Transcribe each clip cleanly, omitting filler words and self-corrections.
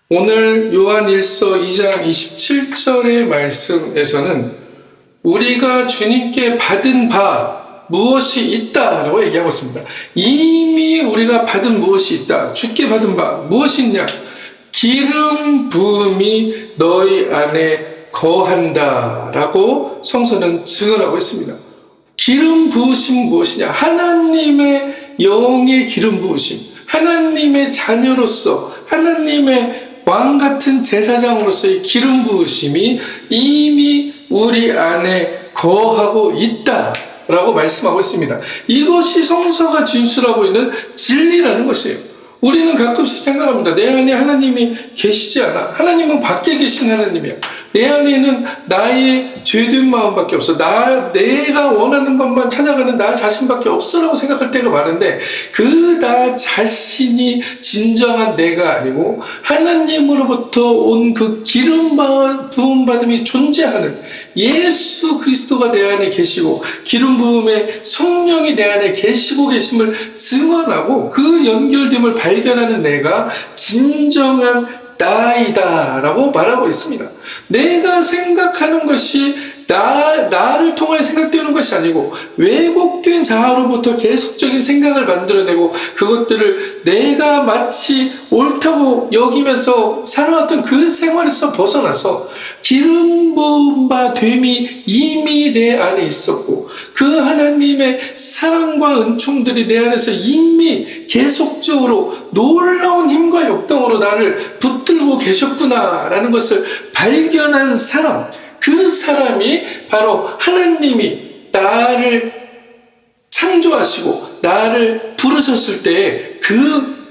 오늘 요한일서 2장 27절의 말씀에서는 우리가 주님께 받은 바 무엇이 있다라고 얘기하고 있습니다. 이미 우리가 받은 무엇이 있다. 주께 받은 바 무엇이 있냐? 기름 부음이 너희 안에 거한다라고 성서는 증언하고 있습니다. 기름 부으심 무엇이냐? 하나님의 영의 기름 부으심, 하나님의 자녀로서 하나님의 왕 같은 제사장으로서의 기름 부으심이 이미 우리 안에 거하고 있다라고 말씀하고 있습니다. 이것이 성서가 진술하고 있는 진리라는 것이에요. 우리는 가끔씩 생각합니다. 내 안에 하나님이 계시지 않아. 하나님은 밖에 계신 하나님이야. 내 안에는 나의 죄된 마음밖에 없어. 내가 원하는 것만 찾아가는 나 자신밖에 없어라고 생각할 때가 많은데, 그 나 자신이 진정한 내가 아니고 하나님으로부터 온 그 기름 부음 받음이 존재하는 예수 그리스도가 내 안에 계시고 기름 부음의 성령이 내 안에 계시고 계심을 증언하고 그 연결됨을 발견하는 내가 진정한 나이다 라고 말하고 있습니다. 내가 생각하는 것이 나를 통하여 생각되는 것이 아니고 왜곡된 자아로부터 계속적인 생각을 만들어내고 그것들을 내가 마치 옳다고 여기면서 살아왔던 그 생활에서 벗어나서 기름 부음 바 됨이 이미 내 안에 있었고 그 하나님의 사랑과 은총들이 내 안에서 이미 계속적으로 놀라운 힘과 역동으로 나를 붙들고 계셨구나라는 것을 발견한 사람, 그 사람이 바로 하나님이 나를 창조하시고 나를 부르셨을 때 그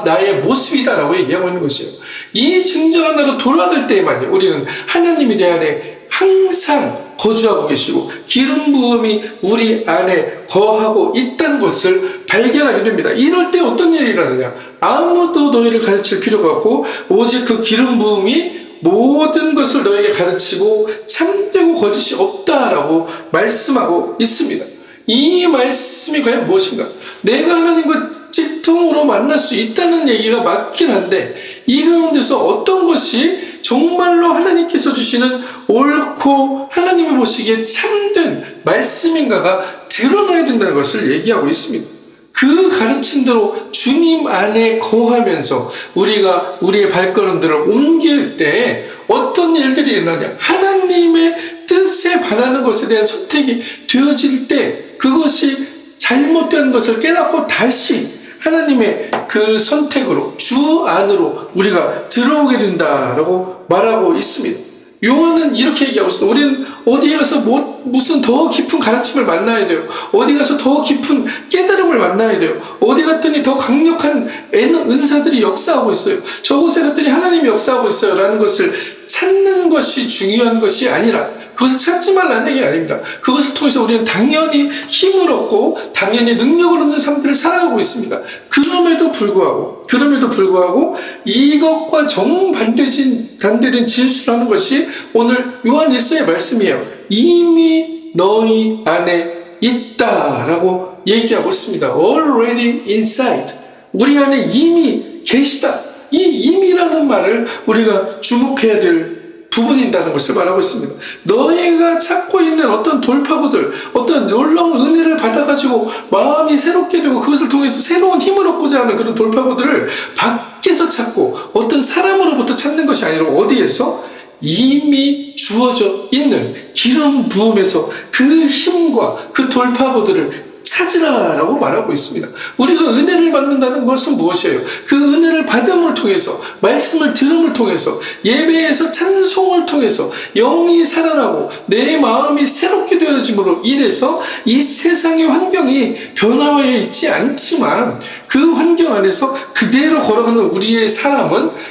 나의 모습이다라고 얘기하고 있는 것이에요. 이 진정한 나로 돌아갈 때만이 우리는 하나님이 내 안에 항상 거주하고 계시고 기름 부음이 우리 안에 거하고 있다는 것을 발견하게 됩니다. 이럴 때 어떤 일이 일어나냐? 아무도 너희를 가르칠 필요가 없고 오직 그 기름 부음이 모든 것을 너에게 가르치고 참되고 거짓이 없다라고 말씀하고 있습니다. 이 말씀이 과연 무엇인가? 내가 하나님과 찌통으로 만날 수 있다는 얘기가 맞긴 한데 이 가운데서 어떤 것이 정말로 하나님께서 주시는 옳고 하나님이 보시기에 참된 말씀인가가 드러나야 된다는 것을 얘기하고 있습니다. 그 가르침대로 주님 안에 거하면서 우리가 우리의 발걸음들을 옮길 때 어떤 일들이 일어나냐? 하나님의 뜻에 반하는 것에 대한 선택이 되어질 때 그것이 잘못된 것을 깨닫고 다시 하나님의 그 선택으로 주 안으로 우리가 들어오게 된다라고 말하고 있습니다. 요한은 이렇게 얘기하고 있습니다. 우리는 어디에 가서 무슨 더 깊은 가르침을 만나야 돼요. 어디 가서 더 깊은 깨달음을 만나야 돼요. 어디 갔더니 더 강력한 은사들이 역사하고 있어요. 저곳에 갔더니 하나님이 역사하고 있어요. 라는 것을 찾는 것이 중요한 것이 아니라 그것을 찾지 말라는 얘기가 아닙니다. 그것을 통해서 우리는 당연히 힘을 얻고 당연히 능력을 얻는 삶들을 살아가고 있습니다. 그럼에도 불구하고 이것과 정반대된 진술하는 것이 오늘 요한일서의 말씀이에요. 이미 너희 안에 있다라고 얘기하고 있습니다. Already inside. 우리 안에 이미 계시다. 이 이미라는 말을 우리가 주목해야 될 부분이라는 것을 말하고 있습니다. 너희가 찾고 있는 어떤 돌파구들, 어떤 놀라운 은혜를 받아가지고 마음이 새롭게 되고 그것을 통해서 새로운 힘을 얻고자 하는 그런 돌파구들을 밖에서 찾고 어떤 사람으로부터 찾는 것이 아니라 어디에서? 이미 주어져 있는 기름 부음에서 그 힘과 그 돌파구들을 찾으라라고 말하고 있습니다. 우리가 은혜를 받는다는 것은 무엇이에요? 그 은혜를 받음을 통해서 말씀을 들음을 통해서 예배에서 찬송을 통해서 영이 살아나고 내 마음이 새롭게 되어짐으로 인해서 이 세상의 환경이 변화되어 있지 않지만 그 환경 안에서 그대로 걸어가는 우리의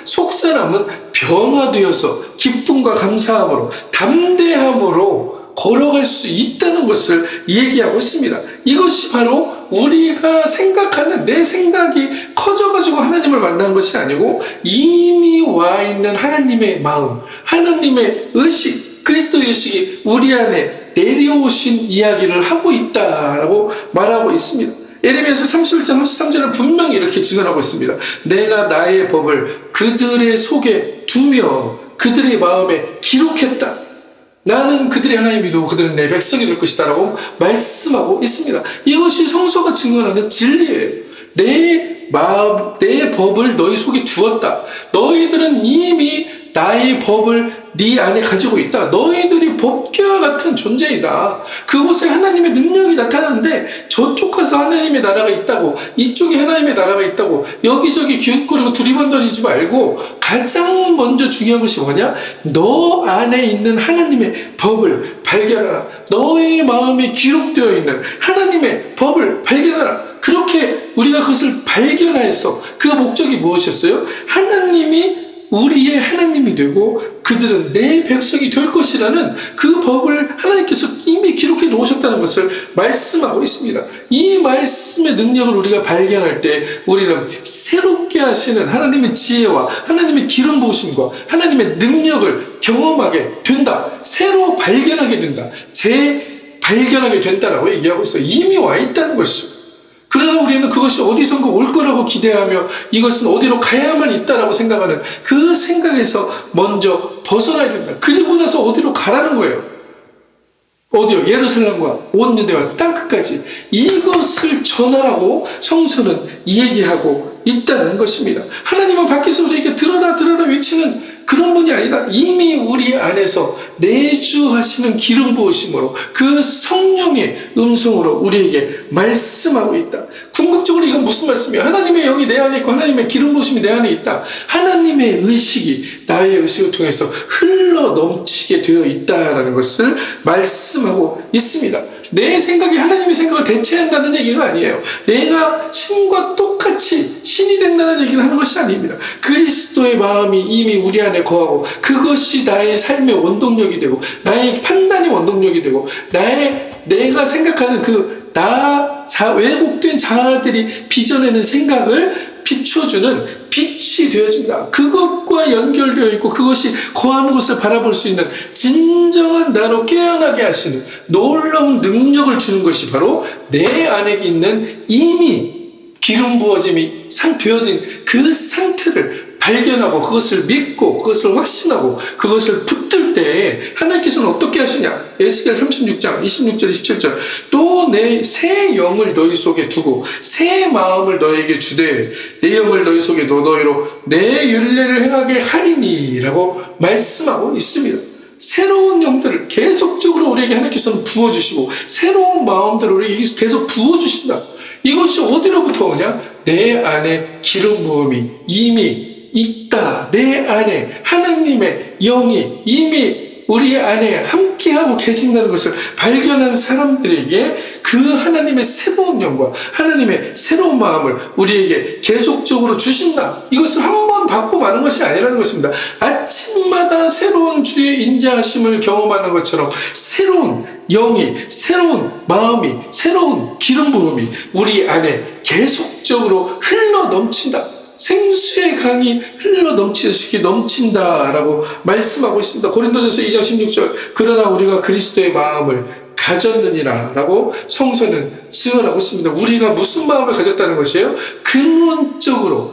속사람은 변화되어서 기쁨과 감사함으로 담대함으로 걸어갈 수 있다는 것을 얘기하고 있습니다. 이것이 바로 우리가 생각하는 내 생각이 커져가지고 하나님을 만나는 것이 아니고 이미 와 있는 하나님의 마음, 하나님의 의식, 그리스도의 의식이 우리 안에 내려오신 이야기를 하고 있다라고 말하고 있습니다. 예레미야서 31장 33절은 분명히 이렇게 증언하고 있습니다. 내가 나의 법을 그들의 속에 두며 그들의 마음에 기록했다. 나는 그들의 하나님이고 그들은 내 백성이 될 것이다 라고 말씀하고 있습니다. 이것이 성서가 증언하는 진리예요. 내 법을 너희 속에 두었다. 너희들은 이미 나의 법을 네 안에 가지고 있다. 너희들이 법궤와 같은 존재이다. 그곳에 하나님의 능력이 나타나는데 저쪽 가서 하나님의 나라가 있다고, 이쪽에 하나님의 나라가 있다고 여기저기 기웃거리고 두리번거리지 말고 가장 먼저 중요한 것이 뭐냐? 너 안에 있는 하나님의 법을 발견하라. 너의 마음에 기록되어 있는 하나님의 법을 발견하라. 그렇게 우리가 그것을 발견해서 그 목적이 무엇이었어요? 하나님이 우리의 하나님이 되고 그들은 내 백성이 될 것이라는 그 법을 하나님께서 이미 기록해 놓으셨다는 것을 말씀하고 있습니다. 이 말씀의 능력을 우리가 발견할 때 우리는 새롭게 하시는 하나님의 지혜와 하나님의 기름 부으심과 하나님의 능력을 경험하게 된다. 새로 발견하게 된다. 재발견하게 된다라고 얘기하고 있어요. 이미 와 있다는 것이죠. 그러나 우리는 그것이 어디선가 올 거라고 기대하며 이것은 어디로 가야만 있다라고 생각하는 그 생각에서 먼저 벗어나야 된다. 그리고 나서 어디로 가라는 거예요. 어디요? 예루살렘과 온 유대와 땅끝까지 이것을 전하라고 성서는 얘기하고 있다는 것입니다. 하나님은 밖에서 우리에게 들어라 들어라 외치는 그런 분이 아니다. 이미 우리 안에서 내주하시는 기름 부으심으로 그 성령의 음성으로 우리에게 말씀하고 있다. 궁극적으로 이건 무슨 말씀이에요? 하나님의 영이 내 안에 있고 하나님의 기름 부으심이 내 안에 있다. 하나님의 의식이 나의 의식을 통해서 흘러 넘치게 되어 있다라는 것을 말씀하고 있습니다. 내 생각이 하나님의 생각을 대체한다는 얘기가 아니에요. 내가 신과 똑같이 신이 된다는 얘기를 하는 것이 아닙니다. 그리스도의 마음이 이미 우리 안에 거하고 그것이 나의 삶의 원동력이 되고 나의 판단의 원동력이 되고 내가 생각하는 왜곡된 자아들이 빚어내는 생각을 비춰주는 빛이 되어진다. 그것과 연결되어 있고 그것이 거하는 것을 바라볼 수 있는 진정한 나로 깨어나게 하시는 놀라운 능력을 주는 것이 바로 내 안에 있는 이미 기름 부어짐이 되어진 그 상태를 발견하고 그것을 믿고 그것을 확신하고 그것을 붙들 때 하나님께서는 어떻게 하시냐? 에스겔 36장 26절 27절 또 내 새 영을 너희 속에 두고 새 마음을 너희에게 주되 내 영을 너희 속에 넣어 너희로 내 율례를 행하게 하리니 라고 말씀하고 있습니다. 새로운 영들을 계속적으로 우리에게 하나님께서는 부어주시고 새로운 마음들을 우리에게 계속 부어주신다. 이것이 어디로부터 오냐? 내 안에 기름 부음이 이미 있다. 내 안에 하나님의 영이 이미 우리 안에 함께하고 계신다는 것을 발견한 사람들에게 그 하나님의 새로운 영과 하나님의 새로운 마음을 우리에게 계속적으로 주신다. 이것을 한 번 받고 마는 것이 아니라는 것입니다. 아침마다 새로운 주의 인자하심을 경험하는 것처럼 새로운 영이, 새로운 마음이, 새로운 기름 부음이 우리 안에 계속적으로 흘러 넘친다. 생수의 강이 흘러 넘치듯이 넘친다라고 말씀하고 있습니다. 고린도전서 2장 16절 그러나 우리가 그리스도의 마음을 가졌느니라 라고 성서는 증언하고 있습니다. 우리가 무슨 마음을 가졌다는 것이에요? 근본적으로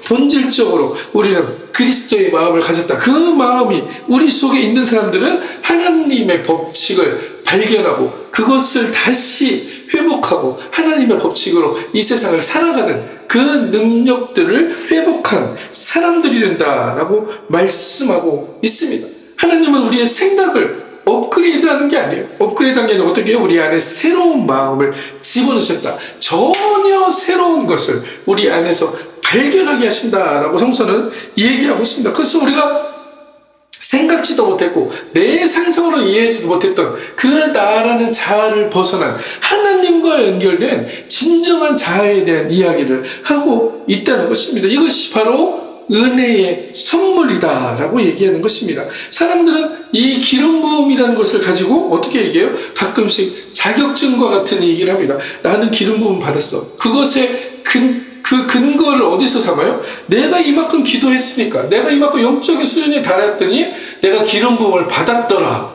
본질적으로 우리는 그리스도의 마음을 가졌다. 그 마음이 우리 속에 있는 사람들은 하나님의 법칙을 발견하고 그것을 다시 회복하고 하나님의 법칙으로 이 세상을 살아가는 그 능력들을 회복한 사람들이 된다라고 말씀하고 있습니다. 하나님은 우리의 생각을 업그레이드하는 게 아니에요. 업그레이드한 게 아니라 어떻게 해요? 우리 안에 새로운 마음을 집어넣으셨다. 전혀 새로운 것을 우리 안에서 발견하게 하신다라고 성서는 얘기하고 있습니다. 그래서 우리가 생각지도 못했고 내 상상으로 이해하지도 못했던 그 나라는 자아를 벗어난 하나님과 연결된 진정한 자아에 대한 이야기를 하고 있다는 것입니다. 이것이 바로 은혜의 선물이다라고 얘기하는 것입니다. 사람들은 이 기름 부음이라는 것을 가지고 어떻게 얘기해요? 가끔씩 자격증과 같은 얘기를 합니다. 나는 기름 부음 받았어. 그것의 그 근거를 어디서 삼아요? 내가 이만큼 기도했으니까, 내가 이만큼 영적인 수준에 달했더니 내가 기름 부음을 받았더라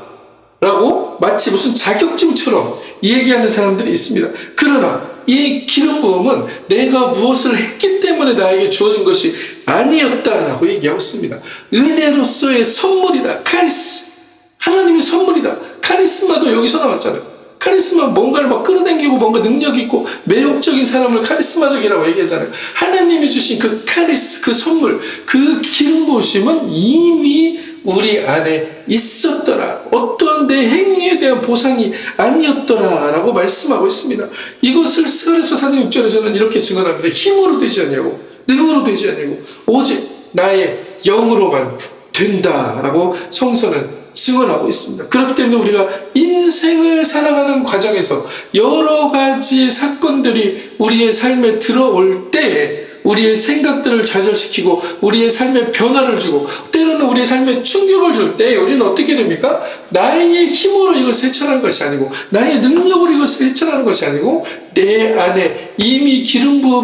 라고 마치 무슨 자격증처럼 얘기하는 사람들이 있습니다. 그러나 이 기름 부음은 내가 무엇을 했기 때문에 나에게 주어진 것이 아니었다라고 얘기하고 있습니다. 은혜로서의 선물이다. 카리스. 하나님의 선물이다. 카리스마도 여기서 나왔잖아요. 카리스마 뭔가를 막 끌어당기고 뭔가 능력 있고 매력적인 사람을 카리스마적이라고 얘기하잖아요. 하나님이 주신 그 카리스, 그 선물, 그 기름 부으심은 이미 우리 안에 있었더라. 어떠한 내 행위에 대한 보상이 아니었더라 라고 말씀하고 있습니다. 이것을 스가랴서 4장 6절에서는 이렇게 증언합니다. 힘으로 되지 않냐고, 능으로 되지 않냐고, 오직 나의 영으로만 된다라고 성서는 증언하고 있습니다. 그렇기 때문에 우리가 인생을 살아가는 과정에서 여러 가지 사건들이 우리의 삶에 들어올 때 우리의 생각들을 좌절시키고 우리의 삶에 변화를 주고 때로는 우리의 삶에 충격을 줄 때 우리는 어떻게 됩니까? 나의 힘으로 이것을 해결하는 것이 아니고 나의 능력으로 이것을 해결하는 것이 아니고 내 안에 이미 기름 부음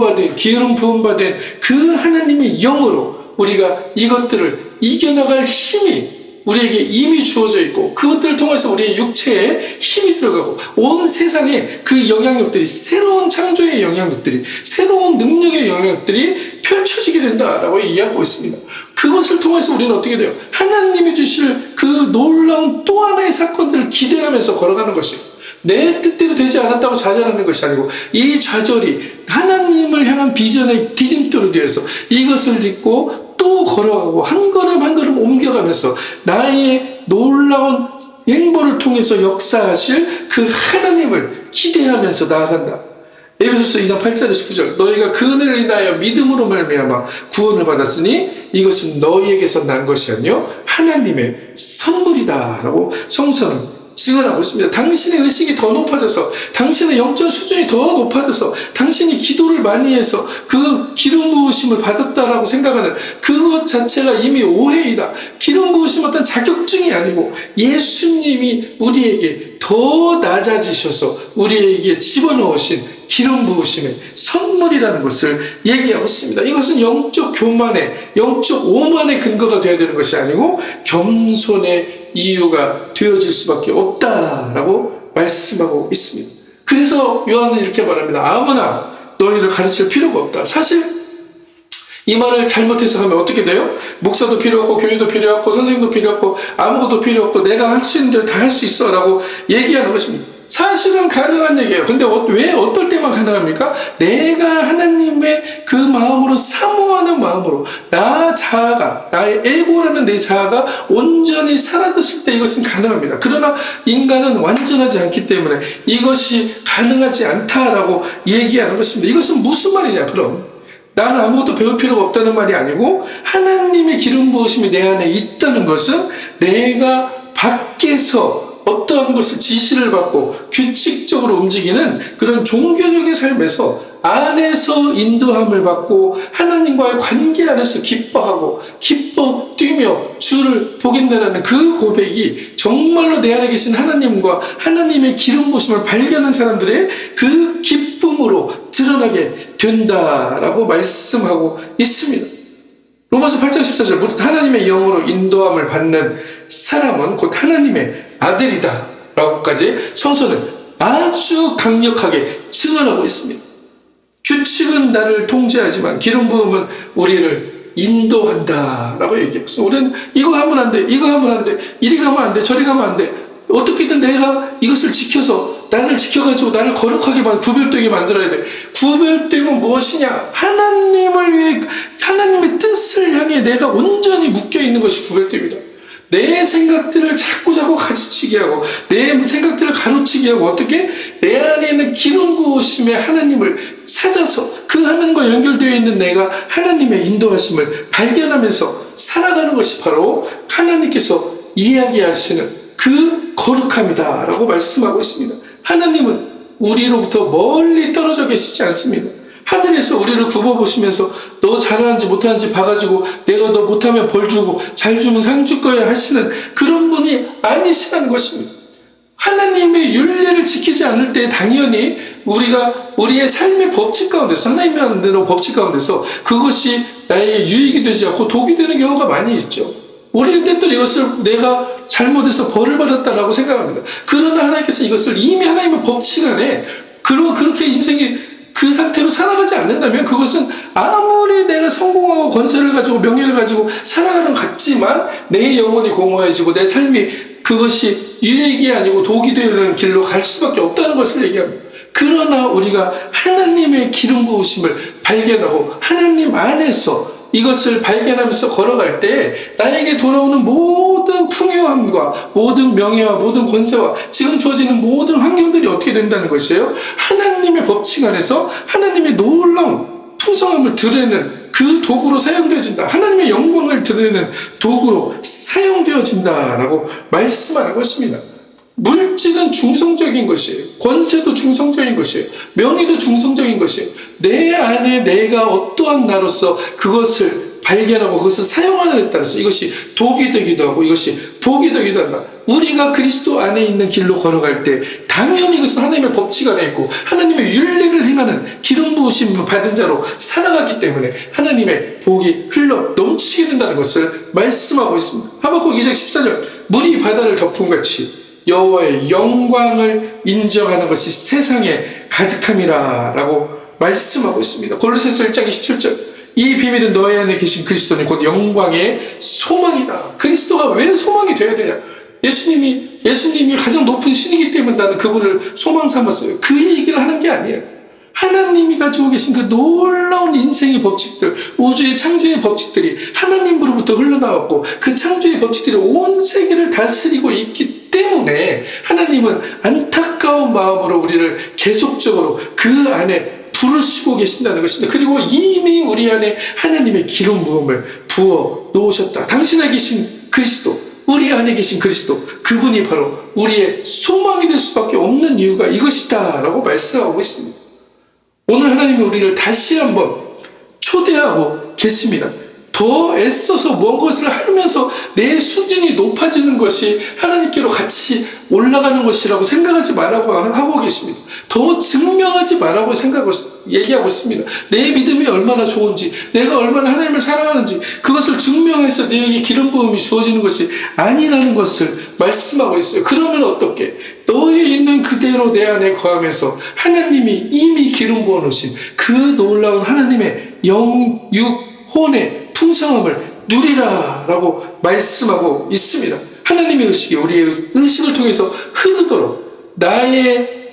받은 그 하나님의 영으로 우리가 이것들을 이겨나갈 힘이 우리에게 이미 주어져 있고 그것들을 통해서 우리의 육체에 힘이 들어가고 온 세상에 그 영향력들이 새로운 창조의 영향력들이 새로운 능력의 영향력들이 펼쳐지게 된다라고 이야기하고 있습니다. 그것을 통해서 우리는 어떻게 돼요? 하나님이 주실 그 놀라운 또 하나의 사건들을 기대하면서 걸어가는 것이에요. 내 뜻대로 되지 않았다고 좌절하는 것이 아니고 이 좌절이 하나님을 향한 비전의 디딤돌을 위해서 이것을 딛고 또 걸어가고 한 걸음 한 걸음 옮겨가면서 나의 놀라운 행보를 통해서 역사하실 그 하나님을 기대하면서 나아간다. 에베소서 2장 8절에서 9절 너희가 그 은혜를 인하여 믿음으로 말미암아 구원을 받았으니 이것은 너희에게서 난 것이 아니요 하나님의 선물이다 라고 성서는 증언하고 있습니다. 당신의 의식이 더 높아져서 당신의 영적 수준이 더 높아져서 당신이 기도를 많이 해서 그 기름 부으심을 받았다라고 생각하는 그것 자체가 이미 오해이다. 기름 부으심 어떤 자격증이 아니고 예수님이 우리에게 더 낮아지셔서 우리에게 집어넣으신 기름 부으심의 선물이라는 것을 얘기하고 있습니다. 이것은 영적 교만의 영적 오만의 근거가 되어야 되는 것이 아니고 겸손의 이유가 되어질 수밖에 없다라고 말씀하고 있습니다. 그래서 요한은 이렇게 말합니다. 아무나 너희를 가르칠 필요가 없다. 사실 이 말을 잘못 해석하면 어떻게 돼요? 목사도 필요 없고 교회도 필요 없고 선생님도 필요 없고 아무것도 필요 없고 내가 할 수 있는 대로 다 할 수 있어 라고 얘기하는 것입니다. 사실은 가능한 얘기예요. 근데 왜 어떨 때만 가능합니까? 내가 하나님의 그 마음으로 사모하는 마음으로 나 자아가 나의 에고라는 내 자아가 온전히 사라졌을 때 이것은 가능합니다. 그러나 인간은 완전하지 않기 때문에 이것이 가능하지 않다라고 얘기하는 것입니다. 이것은 무슨 말이냐 그럼? 나는 아무것도 배울 필요가 없다는 말이 아니고 하나님의 기름 부으심이 내 안에 있다는 것은 내가 밖에서 어떠한 것을 지시를 받고 규칙적으로 움직이는 그런 종교적인 삶에서 안에서 인도함을 받고 하나님과의 관계 안에서 기뻐하고 기뻐 뛰며 주를 보겠다라는 그 고백이 정말로 내 안에 계신 하나님과 하나님의 기름 부으심을 발견한 사람들의 그 기쁨으로 드러나게 된다라고 말씀하고 있습니다. 로마서 8장 14절 무릇 하나님의 영으로 인도함을 받는 사람은 곧 하나님의 아들이다 라고까지 성서는 아주 강력하게 증언하고 있습니다. 규칙은 나를 통제하지만 기름 부음은 우리를 인도한다 라고 얘기했습니다. 우리는 이거 하면 안 돼, 이거 하면 안 돼, 이리 가면 안 돼, 저리 가면 안 돼. 어떻게든 내가 이것을 지켜서 나를 지켜가지고 나를 거룩하게 구별되게 만들어야 돼. 구별됨은 무엇이냐? 하나님을 위해 하나님의 뜻을 향해 내가 온전히 묶여있는 것이 구별됩니다. 내 생각들을 자꾸 가지치게 하고 내 생각들을 가로치게 하고 어떻게? 내 안에 있는 기름 부으심의 하나님을 찾아서 그 하나님과 연결되어 있는 내가 하나님의 인도하심을 발견하면서 살아가는 것이 바로 하나님께서 이야기하시는 그 거룩함이다 라고 말씀하고 있습니다. 하나님은 우리로부터 멀리 떨어져 계시지 않습니다. 하늘에서 우리를 굽어보시면서 너 잘하는지 못하는지 봐가지고 내가 너 못하면 벌 주고 잘 주면 상 줄 거야 하시는 그런 분이 아니시라는 것입니다. 하나님의 윤리를 지키지 않을 때 당연히 우리가 우리의 삶의 법칙 가운데서 하나님의 하는 대로 법칙 가운데서 그것이 나에게 유익이 되지 않고 독이 되는 경우가 많이 있죠. 우리는 때때로 이것을 내가 잘못해서 벌을 받았다라고 생각합니다. 그러나 하나님께서 이것을 이미 하나님의 법칙 안에 그렇게 인생이 그 상태로 살아가지 않는다면 그것은 아무리 내가 성공하고 권세를 가지고 명예를 가지고 살아가는 것 같지만 내 영혼이 공허해지고 내 삶이 그것이 유익이 아니고 독이 되는 길로 갈 수밖에 없다는 것을 얘기합니다. 그러나 우리가 하나님의 기름 부으심을 발견하고 하나님 안에서 이것을 발견하면서 걸어갈 때 나에게 돌아오는 모든 풍요함과 모든 명예와 모든 권세와 지금 주어지는 모든 환경들이 어떻게 된다는 것이에요? 하나님의 법칙 안에서 하나님의 놀라운 풍성함을 드러내는 그 도구로 사용되어진다. 하나님의 영광을 드러내는 도구로 사용되어진다라고 말씀하는 것입니다. 물질은 중성적인 것이에요. 권세도 중성적인 것이에요. 명예도 중성적인 것이에요. 내 안에 내가 어떠한 나로서 그것을 발견하고 그것을 사용하는 데 따라서 이것이 독이 되기도 하고 이것이 복이 되기도 한다. 우리가 그리스도 안에 있는 길로 걸어갈 때 당연히 이것은 하나님의 법칙 안에 있고 하나님의 윤리를 행하는 기름 부으심을 받은 자로 살아가기 때문에 하나님의 복이 흘러 넘치게 된다는 것을 말씀하고 있습니다. 하박국 2장 14절 물이 바다를 덮은 같이 여호와의 영광을 인정하는 것이 세상에 가득함이라 라고 말씀하고 있습니다. 골로새서 1장 27절 이 비밀은 너희 안에 계신 그리스도니 곧 영광의 소망이다. 그리스도가 왜 소망이 되어야 되냐? 예수님이 가장 높은 신이기 때문에 나는 그분을 소망 삼았어요. 그 얘기를 하는 게 아니에요. 하나님이 가지고 계신 그 놀라운 인생의 법칙들, 우주의 창조의 법칙들이 하나님으로부터 흘러나왔고 그 창조의 법칙들이 온 세계를 다스리고 있기 때문에 하나님은 안타까운 마음으로 우리를 계속적으로 그 안에 부르시고 계신다는 것입니다. 그리고 이미 우리 안에 하나님의 기름 부음을 부어 놓으셨다. 당신 안에 계신 그리스도, 우리 안에 계신 그리스도, 그분이 바로 우리의 소망이 될 수밖에 없는 이유가 이것이다 라고 말씀하고 있습니다. 오늘 하나님이 우리를 다시 한번 초대하고 계십니다. 더 애써서 무엇을 하면서 내 수준이 높아지는 것이 하나님께로 같이 올라가는 것이라고 생각하지 말라고 하고 계십니다. 더 증명하지 말라고 얘기하고 있습니다. 내 믿음이 얼마나 좋은지, 내가 얼마나 하나님을 사랑하는지 그것을 증명해서 내게 기름 부음이 주어지는 것이 아니라는 것을 말씀하고 있어요. 그러면 어떻게? 너에 있는 그대로 내 안에 거하면서 하나님이 이미 기름 부어 놓으신 그 놀라운 하나님의 영, 육, 혼의 풍성함을 누리라 라고 말씀하고 있습니다. 하나님의 의식이 우리의 의식을 통해서 흐르도록 나의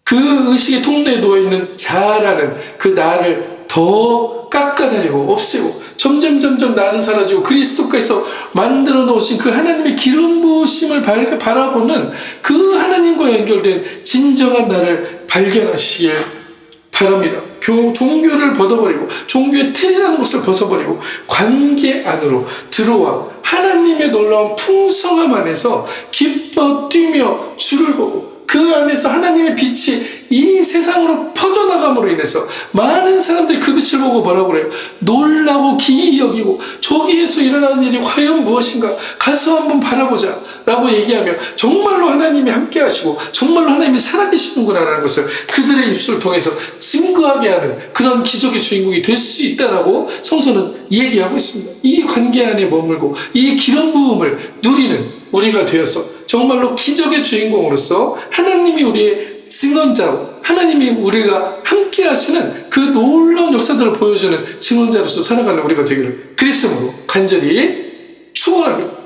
그 의식의 통로에 놓여있는 자아라는 그 나를 더 깎아내리고 없애고 점점 나는 사라지고 그리스도께서 만들어 놓으신 그 하나님의 기름 부으심을 바라보는 그 하나님과 연결된 진정한 나를 발견하시길 바랍니다. 종교를 벗어버리고 종교의 틀이라는 것을 벗어버리고 관계 안으로 들어와 하나님의 놀라운 풍성함 안에서 기뻐 뛰며 주를 보고 그 안에서 하나님의 빛이 이 세상으로 퍼져나감으로 인해서 많은 사람들이 그 빛을 보고 뭐라고 그래요? 놀라고 기이 여기고 저기에서 일어나는 일이 과연 무엇인가? 가서 한번 바라보자 라고 얘기하며 정말로 하나님이 함께 하시고 정말로 하나님이 살아계시는구나 라는 것을 그들의 입술을 통해서 증거하게 하는 그런 기적의 주인공이 될 수 있다라고 성서는 얘기하고 있습니다. 이 관계 안에 머물고 이 기름 부음을 누리는 우리가 되어서 정말로 기적의 주인공으로서 하나님이 우리의 증언자로 하나님이 우리가 함께 하시는 그 놀라운 역사들을 보여주는 증언자로서 살아가는 우리가 되기를 그리스도로 간절히 축원합니다.